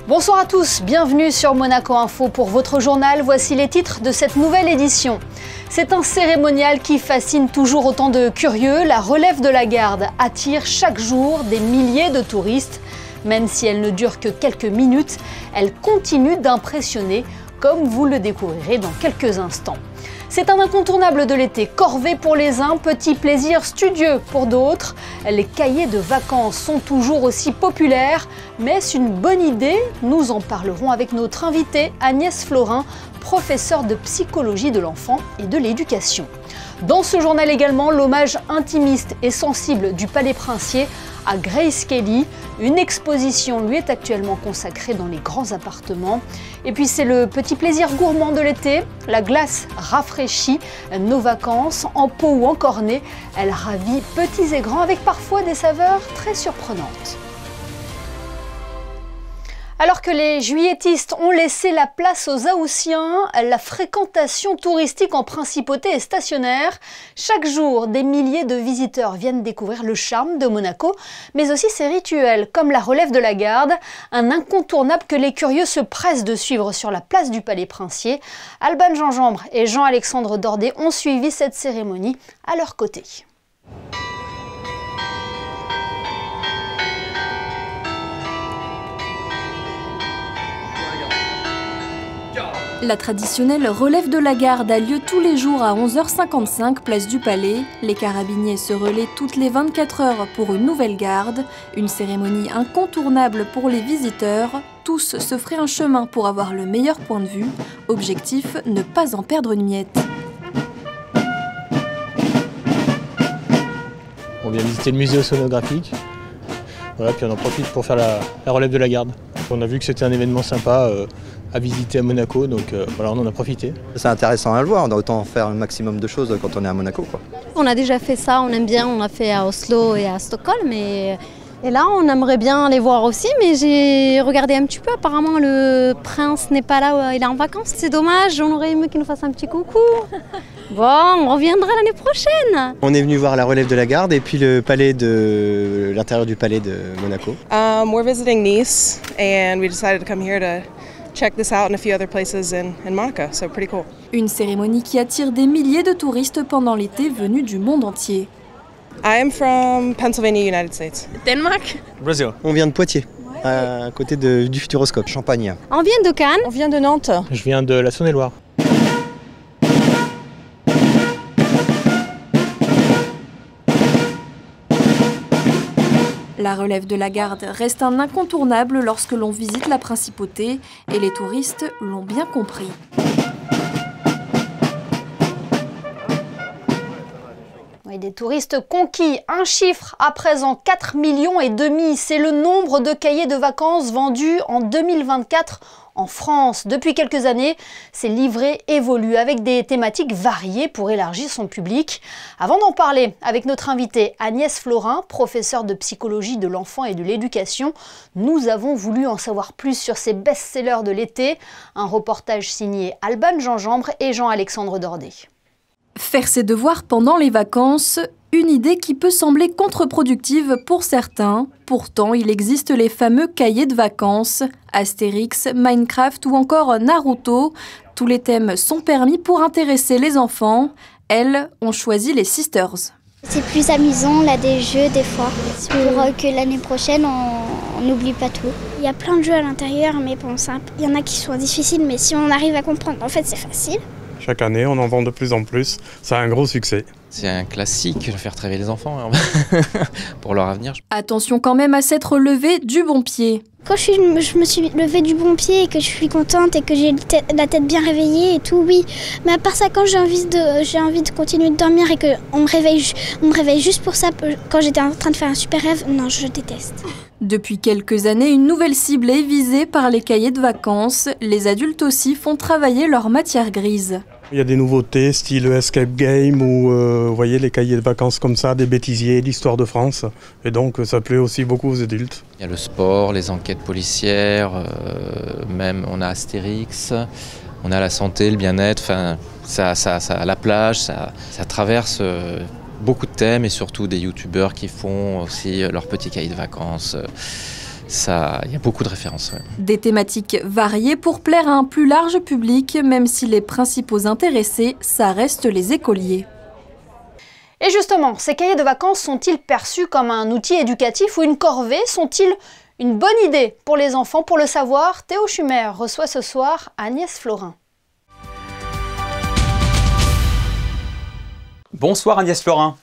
Bonsoir à tous, bienvenue sur Monaco Info pour votre journal. Voici les titres de cette nouvelle édition. C'est un cérémonial qui fascine toujours autant de curieux. La relève de la garde attire chaque jour des milliers de touristes. Même si elle ne dure que quelques minutes, elle continue d'impressionner, comme vous le découvrirez dans quelques instants. C'est un incontournable de l'été, corvée pour les uns, petit plaisir studieux pour d'autres. Les cahiers de vacances sont toujours aussi populaires, mais c'est une bonne idée. Nous en parlerons avec notre invitée Agnès Florin, professeure de psychologie de l'enfant et de l'éducation. Dans ce journal également, l'hommage intimiste et sensible du Palais Princier à Grace Kelly. Une exposition lui est actuellement consacrée dans les grands appartements. Et puis c'est le petit plaisir gourmand de l'été. La glace rafraîchit nos vacances en pot ou en cornet. Elle ravit petits et grands avec parfois des saveurs très surprenantes. Alors que les juilletistes ont laissé la place aux Haussiens, la fréquentation touristique en principauté est stationnaire. Chaque jour, des milliers de visiteurs viennent découvrir le charme de Monaco, mais aussi ses rituels, comme la relève de la garde, un incontournable que les curieux se pressent de suivre sur la place du Palais Princier. Alban Gingembre et Jean-Alexandre Dordet ont suivi cette cérémonie à leur côté. La traditionnelle relève de la garde a lieu tous les jours à 11h55, place du Palais. Les carabiniers se relaient toutes les 24 heures pour une nouvelle garde. Une cérémonie incontournable pour les visiteurs. Tous se feraient un chemin pour avoir le meilleur point de vue. Objectif, ne pas en perdre une miette. On vient visiter le musée océanographique. Voilà, puis on en profite pour faire la relève de la garde. On a vu que c'était un événement sympa à visiter à Monaco, donc voilà, on en a profité. C'est intéressant à le voir, on a autant faire un maximum de choses quand on est à Monaco, quoi. On a déjà fait ça, on aime bien, on l'a fait à Oslo et à Stockholm. Et là, on aimerait bien les voir aussi, mais j'ai regardé un petit peu, apparemment le prince n'est pas là, il est en vacances. C'est dommage, on aurait aimé qu'il nous fasse un petit coucou. Bon, on reviendra l'année prochaine. On est venu voir la relève de la garde et puis l'intérieur du palais de Monaco. We're visiting Nice and we decided to come here to check this out and a few other places in Monaco, so pretty cool. Une cérémonie qui attire des milliers de touristes pendant l'été venus du monde entier. I am from Pennsylvania, United States. Denmark. Brésil. On vient de Poitiers, à côté du Futuroscope. Champagne. On vient de Cannes. On vient de Nantes. Je viens de la Saône-et-Loire. La relève de la garde reste un incontournable lorsque l'on visite la principauté et les touristes l'ont bien compris. Oui, des touristes conquis. Un chiffre à présent, 4,5 millions. C'est le nombre de cahiers de vacances vendus en 2024 en France. Depuis quelques années, ces livrets évoluent avec des thématiques variées pour élargir son public. Avant d'en parler avec notre invitée Agnès Florin, professeure de psychologie de l'enfant et de l'éducation, nous avons voulu en savoir plus sur ces best-sellers de l'été. Un reportage signé Alban Gingembre et Jean-Alexandre Dordet. Faire ses devoirs pendant les vacances, une idée qui peut sembler contre-productive pour certains. Pourtant, il existe les fameux cahiers de vacances, Astérix, Minecraft ou encore Naruto. Tous les thèmes sont permis pour intéresser les enfants. Elles ont choisi les Sisters. C'est plus amusant, là, des jeux des fois, pour que l'année prochaine, on n'oublie pas tout. Il y a plein de jeux à l'intérieur, mais bon, il y en a qui sont difficiles, mais si on arrive à comprendre, en fait, c'est facile. Chaque année, on en vend de plus en plus. C'est un gros succès. C'est un classique, faire travailler les enfants pour leur avenir. Attention quand même à s'être levé du bon pied. Quand je me suis levée du bon pied et que je suis contente et que j'ai la tête bien réveillée et tout, oui. Mais à part ça, quand j'ai envie de continuer de dormir et qu'on me réveille juste pour ça, quand j'étais en train de faire un super rêve, non, je déteste. Depuis quelques années, une nouvelle cible est visée par les cahiers de vacances. Les adultes aussi font travailler leur matière grise. Il y a des nouveautés, style escape game ou vous voyez les cahiers de vacances comme ça, des bêtisiers, l'histoire de France. Et donc ça plaît aussi beaucoup aux adultes. Il y a le sport, les enquêtes policières, même on a Astérix, on a la santé, le bien-être, enfin ça, la plage, ça traverse beaucoup de thèmes et surtout des youtubeurs qui font aussi leurs petits cahiers de vacances. il y a beaucoup de références. Ouais. Des thématiques variées pour plaire à un plus large public, même si les principaux intéressés, ça reste les écoliers. Et justement, ces cahiers de vacances sont-ils perçus comme un outil éducatif ou une corvée? Sont-ils une bonne idée pour les enfants? Pour le savoir, Théo Schumer reçoit ce soir Agnès Florin. Bonsoir Agnès Florin.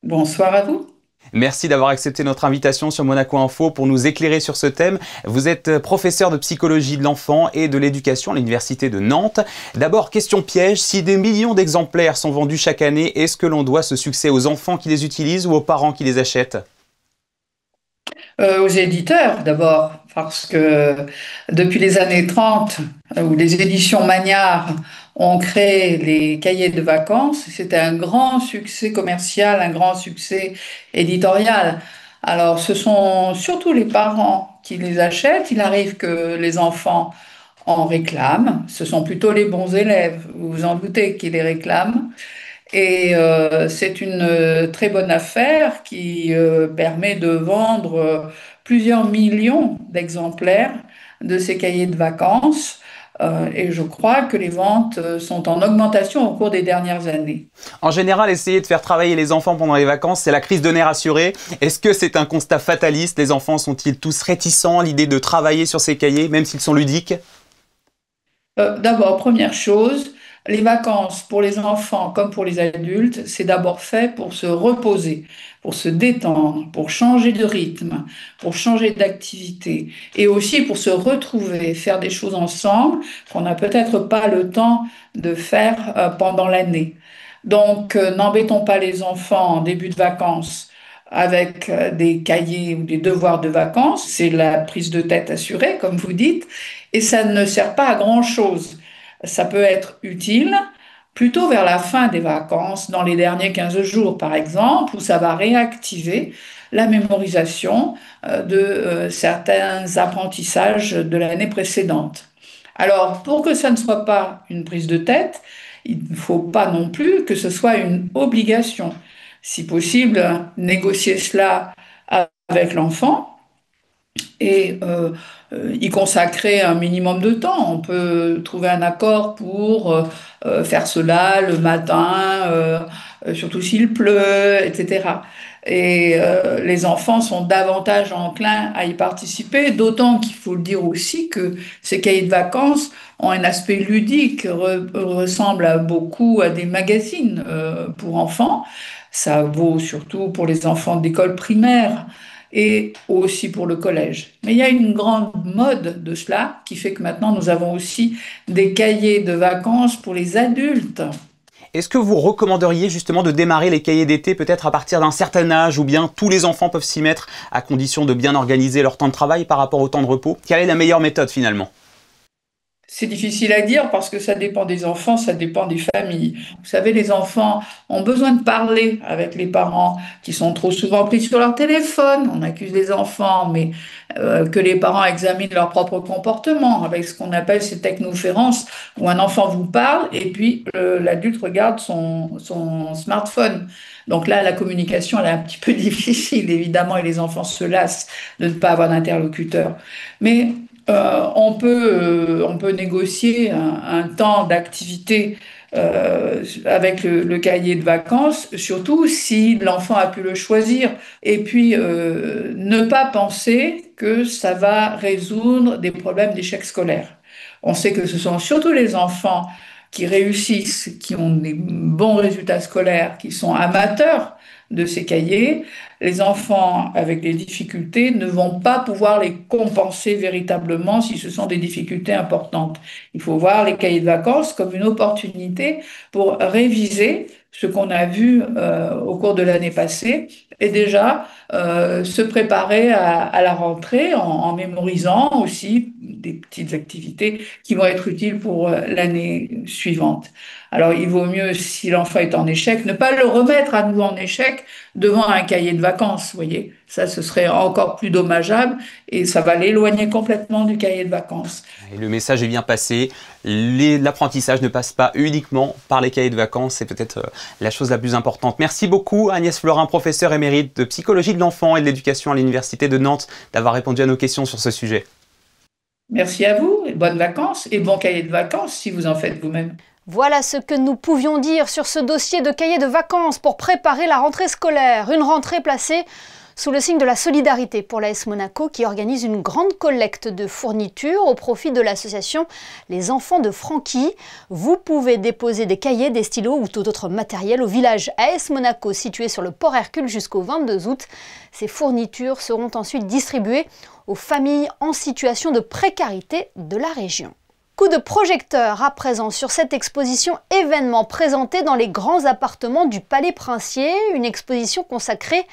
Bonsoir à vous. Merci d'avoir accepté notre invitation sur Monaco Info pour nous éclairer sur ce thème. Vous êtes professeur de psychologie de l'enfant et de l'éducation à l'Université de Nantes. D'abord, question piège, si des millions d'exemplaires sont vendus chaque année, est-ce que l'on doit ce succès aux enfants qui les utilisent ou aux parents qui les achètent ? Aux éditeurs d'abord, parce que depuis les années 30, où les éditions Magnard ont créé les cahiers de vacances, c'était un grand succès commercial, un grand succès éditorial. Alors ce sont surtout les parents qui les achètent, il arrive que les enfants en réclament, ce sont plutôt les bons élèves, vous vous en doutez, qui les réclament. Et c'est une très bonne affaire qui permet de vendre plusieurs millions d'exemplaires de ces cahiers de vacances. Et je crois que les ventes sont en augmentation au cours des dernières années. En général, essayer de faire travailler les enfants pendant les vacances, c'est la crise de nerfs assurée. Est-ce que c'est un constat fataliste? Les enfants sont-ils tous réticents à l'idée de travailler sur ces cahiers, même s'ils sont ludiques? D'abord, première chose, les vacances pour les enfants comme pour les adultes, c'est d'abord fait pour se reposer, pour se détendre, pour changer de rythme, pour changer d'activité et aussi pour se retrouver, faire des choses ensemble qu'on n'a peut-être pas le temps de faire pendant l'année. Donc, n'embêtons pas les enfants en début de vacances avec des cahiers ou des devoirs de vacances, c'est la prise de tête assurée, comme vous dites, et ça ne sert pas à grand-chose. Ça peut être utile plutôt vers la fin des vacances, dans les derniers 15 jours par exemple, où ça va réactiver la mémorisation de certains apprentissages de l'année précédente. Alors, pour que ça ne soit pas une prise de tête, il ne faut pas non plus que ce soit une obligation. Si possible, négocier cela avec l'enfant et y consacrer un minimum de temps. On peut trouver un accord pour faire cela le matin, surtout s'il pleut, etc. Et les enfants sont davantage enclins à y participer, d'autant qu'il faut le dire aussi que ces cahiers de vacances ont un aspect ludique, ressemblent beaucoup à des magazines pour enfants. Ça vaut surtout pour les enfants d'école primaire et aussi pour le collège. Mais il y a une grande mode de cela qui fait que maintenant nous avons aussi des cahiers de vacances pour les adultes. Est-ce que vous recommanderiez justement de démarrer les cahiers d'été peut-être à partir d'un certain âge ou bien tous les enfants peuvent s'y mettre à condition de bien organiser leur temps de travail par rapport au temps de repos? Quelle est la meilleure méthode finalement? C'est difficile à dire parce que ça dépend des enfants, ça dépend des familles. Vous savez, les enfants ont besoin de parler avec les parents qui sont trop souvent pris sur leur téléphone. On accuse les enfants, mais que les parents examinent leur propre comportement avec ce qu'on appelle ces technoférences où un enfant vous parle et puis l'adulte regarde son smartphone. Donc là, la communication, elle est un petit peu difficile, évidemment, et les enfants se lassent de ne pas avoir d'interlocuteur. Mais on peut négocier un temps d'activité avec le cahier de vacances, surtout si l'enfant a pu le choisir. Et puis, ne pas penser que ça va résoudre des problèmes d'échec scolaire. On sait que ce sont surtout les enfants qui réussissent, qui ont des bons résultats scolaires, qui sont amateurs de ces cahiers. Les enfants avec des difficultés ne vont pas pouvoir les compenser véritablement si ce sont des difficultés importantes. Il faut voir les cahiers de vacances comme une opportunité pour réviser ce qu'on a vu au cours de l'année passée et déjà se préparer à la rentrée en mémorisant aussi des petites activités qui vont être utiles pour l'année suivante. Alors il vaut mieux, si l'enfant est en échec, ne pas le remettre à nouveau en échec devant un cahier de vacances, vous voyez. Ça, ce serait encore plus dommageable et ça va l'éloigner complètement du cahier de vacances. Et le message est bien passé. L'apprentissage ne passe pas uniquement par les cahiers de vacances, c'est peut-être la chose la plus importante. Merci beaucoup Agnès Florin, professeure émérite de psychologie de l'enfant et de l'éducation à l'Université de Nantes, d'avoir répondu à nos questions sur ce sujet. Merci à vous, et bonnes vacances et bon cahier de vacances si vous en faites vous-même. Voilà ce que nous pouvions dire sur ce dossier de cahier de vacances pour préparer la rentrée scolaire. Une rentrée placée sous le signe de la solidarité pour l'AS Monaco qui organise une grande collecte de fournitures au profit de l'association Les Enfants de Francky. Vous pouvez déposer des cahiers, des stylos ou tout autre matériel au village AS Monaco situé sur le port Hercule jusqu'au 22 août. Ces fournitures seront ensuite distribuées aux familles en situation de précarité de la région. Coup de projecteur à présent sur cette exposition événement présentée dans les grands appartements du Palais Princier, une exposition consacrée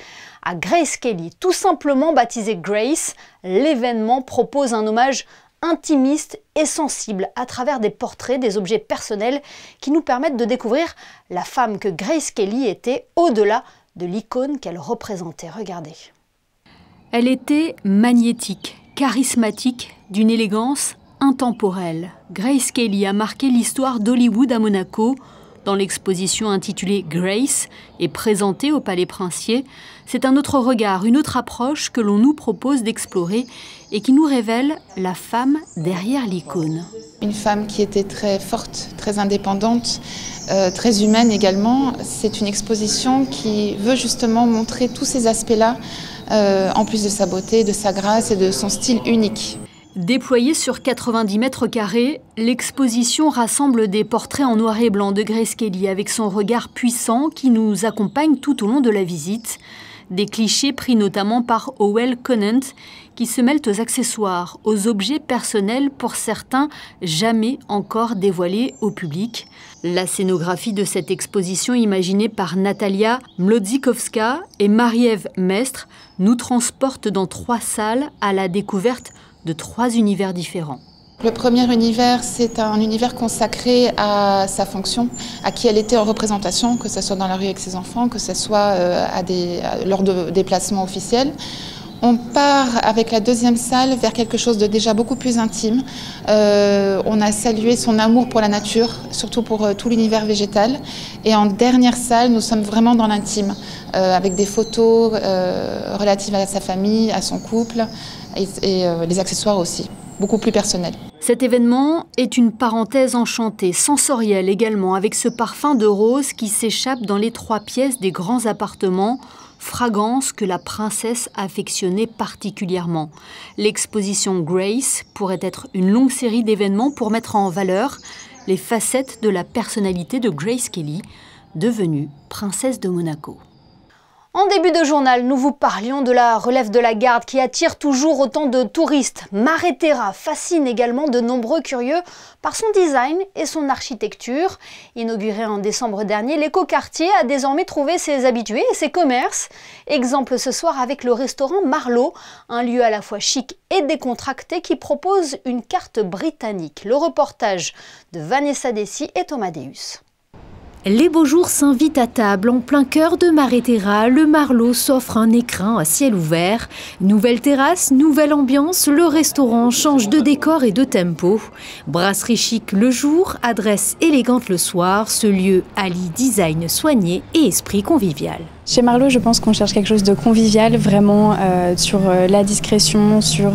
à Grace Kelly. Tout simplement baptisée Grace, l'événement propose un hommage intimiste et sensible à travers des portraits, des objets personnels qui nous permettent de découvrir la femme que Grace Kelly était au-delà de l'icône qu'elle représentait. Regardez. Elle était magnétique, charismatique, d'une élégance intemporelle. Grace Kelly a marqué l'histoire d'Hollywood à Monaco. Dans l'exposition intitulée Grace et présentée au Palais Princier, c'est un autre regard, une autre approche que l'on nous propose d'explorer et qui nous révèle la femme derrière l'icône. Une femme qui était très forte, très indépendante, très humaine également. C'est une exposition qui veut justement montrer tous ces aspects-là, en plus de sa beauté, de sa grâce et de son style unique. Déployée sur 90 mètres carrés, l'exposition rassemble des portraits en noir et blanc de Grace Kelly avec son regard puissant qui nous accompagne tout au long de la visite. Des clichés pris notamment par Howell Conant qui se mêlent aux accessoires, aux objets personnels pour certains jamais encore dévoilés au public. La scénographie de cette exposition imaginée par Natalia Mlodzikowska et Marie-Ève Mestre nous transporte dans 3 salles à la découverte de 3 univers différents. Le premier univers, c'est un univers consacré à sa fonction, à qui elle était en représentation, que ce soit dans la rue avec ses enfants, que ce soit lors de déplacements officiels. On part avec la deuxième salle vers quelque chose de déjà beaucoup plus intime. On a salué son amour pour la nature, surtout pour tout l'univers végétal. Et en dernière salle, nous sommes vraiment dans l'intime, avec des photos relatives à sa famille, à son couple et les accessoires aussi, beaucoup plus personnels. Cet événement est une parenthèse enchantée, sensorielle également, avec ce parfum de rose qui s'échappe dans les 3 pièces des grands appartements, fragrance que la princesse affectionnait particulièrement. L'exposition Grace pourrait être une longue série d'événements pour mettre en valeur les facettes de la personnalité de Grace Kelly, devenue princesse de Monaco. En début de journal, nous vous parlions de la relève de la garde qui attire toujours autant de touristes. Mare Terra fascine également de nombreux curieux par son design et son architecture. Inauguré en décembre dernier, l'écoquartier a désormais trouvé ses habitués et ses commerces. Exemple ce soir avec le restaurant Marlowe, un lieu à la fois chic et décontracté qui propose une carte britannique. Le reportage de Vanessa Dessy et Thomas Deus. Les beaux jours s'invitent à table en plein cœur de Mare Terra. Le Marlowe s'offre un écrin à ciel ouvert. Nouvelle terrasse, nouvelle ambiance, le restaurant change de décor et de tempo. Brasserie chic le jour, adresse élégante le soir. Ce lieu allie design soigné et esprit convivial. Chez Marlowe, je pense qu'on cherche quelque chose de convivial, vraiment sur la discrétion, sur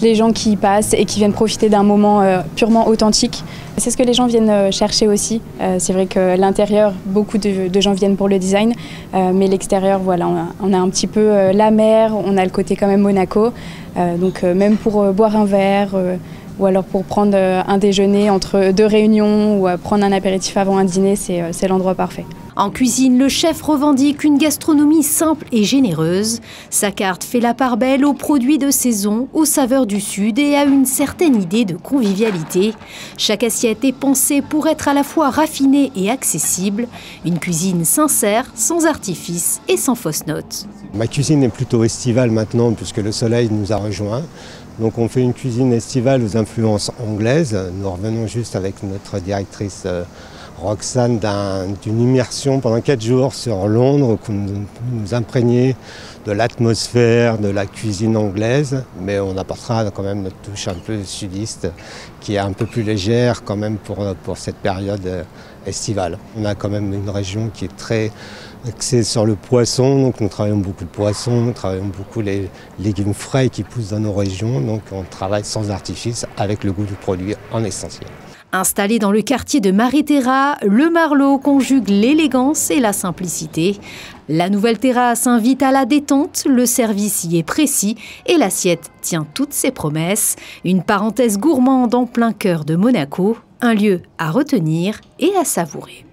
les gens qui y passent et qui viennent profiter d'un moment purement authentique. C'est ce que les gens viennent chercher aussi. C'est vrai que l'intérieur, beaucoup de gens viennent pour le design, mais l'extérieur, voilà, on a un petit peu la mer, on a le côté quand même Monaco. Donc même pour boire un verre ou alors pour prendre un déjeuner entre 2 réunions ou prendre un apéritif avant un dîner, c'est l'endroit parfait. En cuisine, le chef revendique une gastronomie simple et généreuse. Sa carte fait la part belle aux produits de saison, aux saveurs du Sud et à une certaine idée de convivialité. Chaque assiette est pensée pour être à la fois raffinée et accessible. Une cuisine sincère, sans artifice et sans fausses notes. Ma cuisine est plutôt estivale maintenant puisque le soleil nous a rejoints. Donc on fait une cuisine estivale aux influences anglaises. Nous revenons juste avec notre directrice Roxane d'une immersion pendant 4 jours sur Londres, où nous imprégner de l'atmosphère, de la cuisine anglaise, mais on apportera quand même notre touche un peu sudiste, qui est un peu plus légère quand même pour cette période estivale. On a quand même une région qui est très axée sur le poisson, donc nous travaillons beaucoup de poissons, nous travaillons beaucoup les légumes frais qui poussent dans nos régions, donc on travaille sans artifice avec le goût du produit en essentiel. Installé dans le quartier de Maréterra, le Marlot conjugue l'élégance et la simplicité. La nouvelle terrasse invite à la détente, le service y est précis et l'assiette tient toutes ses promesses. Une parenthèse gourmande en plein cœur de Monaco, un lieu à retenir et à savourer.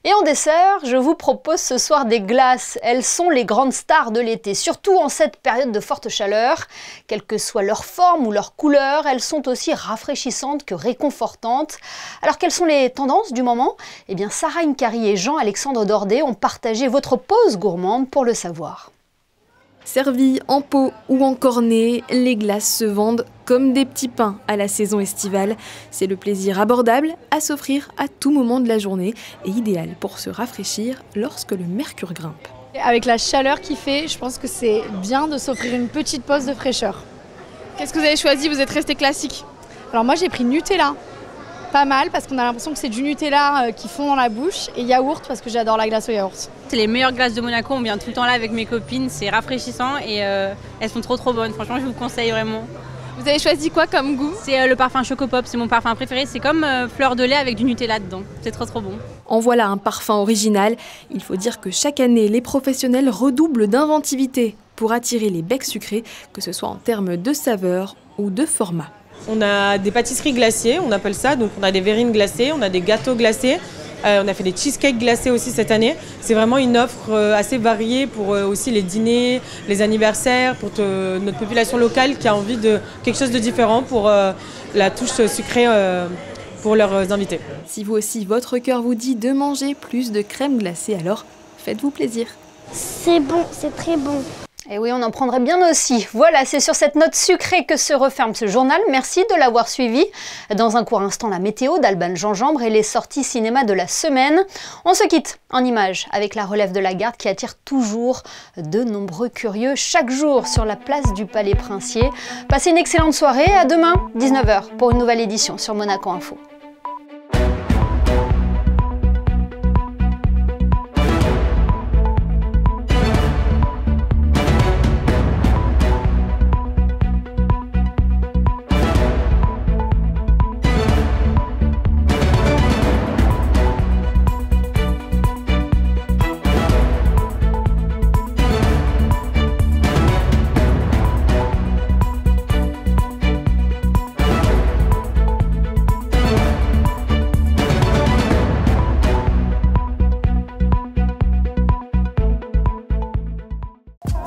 Et en dessert, je vous propose ce soir des glaces. Elles sont les grandes stars de l'été, surtout en cette période de forte chaleur. Quelle que soit leur forme ou leur couleur, elles sont aussi rafraîchissantes que réconfortantes. Alors quelles sont les tendances du moment? Eh bien Sarah Inkari et Jean-Alexandre Dordet ont partagé votre pause gourmande pour le savoir. Servies en pot ou en cornet, les glaces se vendent comme des petits pains à la saison estivale. C'est le plaisir abordable à s'offrir à tout moment de la journée et idéal pour se rafraîchir lorsque le mercure grimpe. Avec la chaleur qu'il fait, je pense que c'est bien de s'offrir une petite pause de fraîcheur. Qu'est-ce que vous avez choisi? Vous êtes resté classique? Alors moi j'ai pris Nutella. Pas mal parce qu'on a l'impression que c'est du Nutella qui fond dans la bouche et yaourt parce que j'adore la glace au yaourt. C'est les meilleures glaces de Monaco, on vient tout le temps là avec mes copines, c'est rafraîchissant et elles sont trop bonnes, franchement je vous conseille vraiment. Vous avez choisi quoi comme goût? C'est le parfum Choco Pop, c'est mon parfum préféré, c'est comme fleur de lait avec du Nutella dedans, c'est trop bon. En voilà un parfum original, il faut dire que chaque année les professionnels redoublent d'inventivité pour attirer les becs sucrés, que ce soit en termes de saveur ou de format. On a des pâtisseries glacées, on appelle ça, donc on a des verrines glacées, on a des gâteaux glacés, on a fait des cheesecakes glacés aussi cette année. C'est vraiment une offre assez variée pour aussi les dîners, les anniversaires, pour notre population locale qui a envie de quelque chose de différent pour la touche sucrée pour leurs invités. Si vous aussi, votre cœur vous dit de manger plus de crème glacée, alors faites-vous plaisir. C'est bon, c'est très bon. Et oui, on en prendrait bien aussi. Voilà, c'est sur cette note sucrée que se referme ce journal. Merci de l'avoir suivi. Dans un court instant, la météo d'Alban Gingembre et les sorties cinéma de la semaine. On se quitte en images avec la relève de la garde qui attire toujours de nombreux curieux chaque jour sur la place du Palais Princier. Passez une excellente soirée. À demain, 19 h, pour une nouvelle édition sur Monaco Info.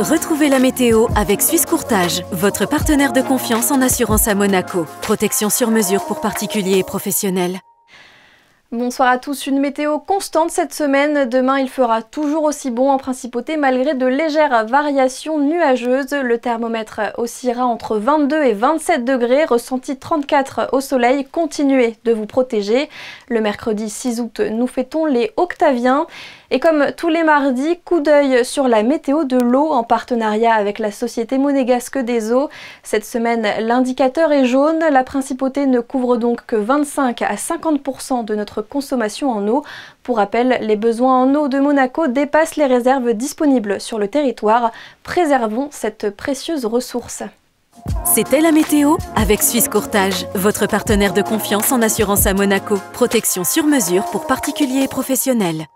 Retrouvez la météo avec Suisse Courtage, votre partenaire de confiance en assurance à Monaco. Protection sur mesure pour particuliers et professionnels. Bonsoir à tous, une météo constante cette semaine. Demain, il fera toujours aussi bon en principauté malgré de légères variations nuageuses. Le thermomètre oscillera entre 22 et 27 degrés, ressenti 34 au soleil. Continuez de vous protéger. Le mercredi 6 août, nous fêtons les Octaviens. Et comme tous les mardis, coup d'œil sur la météo de l'eau en partenariat avec la Société monégasque des eaux. Cette semaine, l'indicateur est jaune. La principauté ne couvre donc que 25 à 50% de notre consommation en eau. Pour rappel, les besoins en eau de Monaco dépassent les réserves disponibles sur le territoire. Préservons cette précieuse ressource. C'était la météo avec Suisse Courtage, votre partenaire de confiance en assurance à Monaco. Protection sur mesure pour particuliers et professionnels.